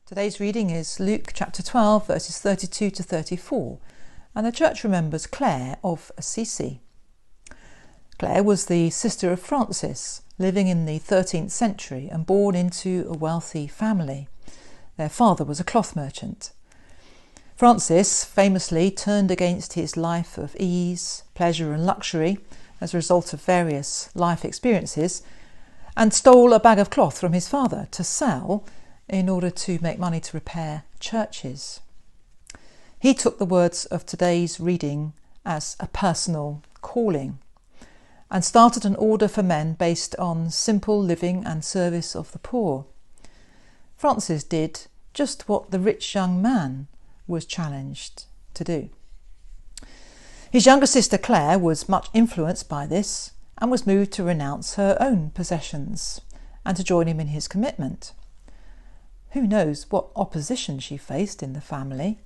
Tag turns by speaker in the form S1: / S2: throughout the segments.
S1: Today's reading is Luke chapter 12, verses 32 to 34, and the church remembers Clare of Assissi. Clare was the sister of Francis, living in the 13th century and born into a wealthy family. Their father was a cloth merchant. Francis famously turned against his life of ease, pleasure and luxury as a result of various life experiences and stole a bag of cloth from his father to sell in order to make money to repair churches. He took the words of today's reading as a personal calling and started an order for men based on simple living and service of the poor. Francis did just what the rich young man was challenged to do. His younger sister Clare was much influenced by this and was moved to renounce her own possessions and to join him in his commitment. Who knows what opposition she faced in the family?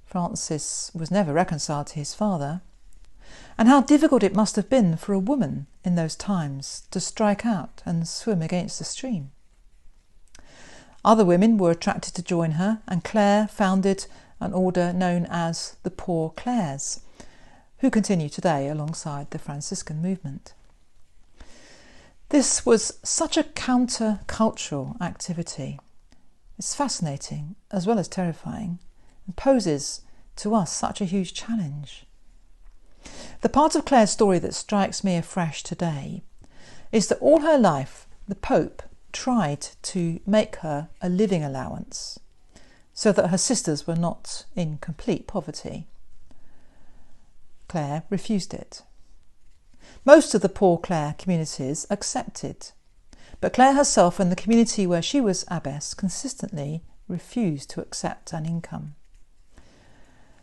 S1: Francis was never reconciled to his father. And how difficult it must have been for a woman in those times to strike out and swim against the stream. Other women were attracted to join her, and Clare founded an order known as the Poor Clares, who continue today alongside the Franciscan movement. This was such a counter-cultural activity. It's fascinating as well as terrifying and poses to us such a huge challenge. The part of Clare's story that strikes me afresh today is that all her life the Pope tried to make her a living allowance so that her sisters were not in complete poverty. Clare refused it. Most of the Poor Clare communities accepted, but Clare herself and the community where she was abbess consistently refused to accept an income.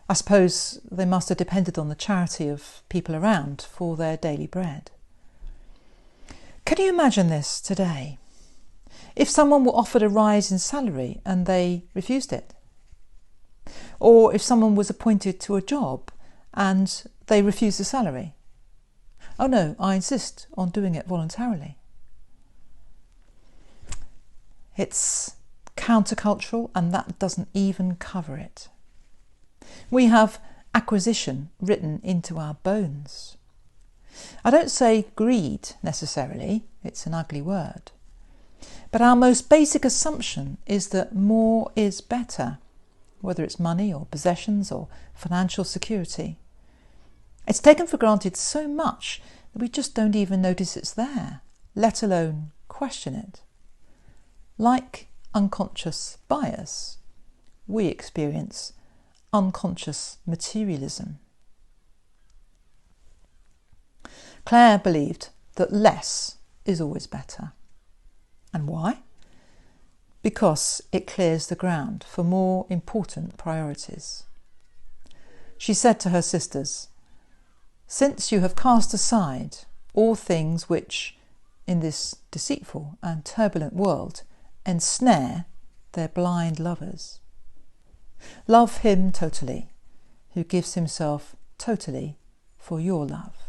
S1: I suppose they must have depended on the charity of people around for their daily bread. Can you imagine this today? If someone were offered a rise in salary and they refused it? Or if someone was appointed to a job and they refused the salary? Oh no, I insist on doing it voluntarily. It's countercultural, and that doesn't even cover it. We have acquisition written into our bones. I don't say greed necessarily, it's an ugly word. But our most basic assumption is that more is better, whether it's money or possessions or financial security. It's taken for granted so much that we just don't even notice it's there, let alone question it. Like unconscious bias, we experience unconscious materialism. Clare believed that less is always better. And why? Because it clears the ground for more important priorities. She said to her sisters, "Since you have cast aside all things which, in this deceitful and turbulent world, ensnare their blind lovers, love him totally, who gives himself totally for your love."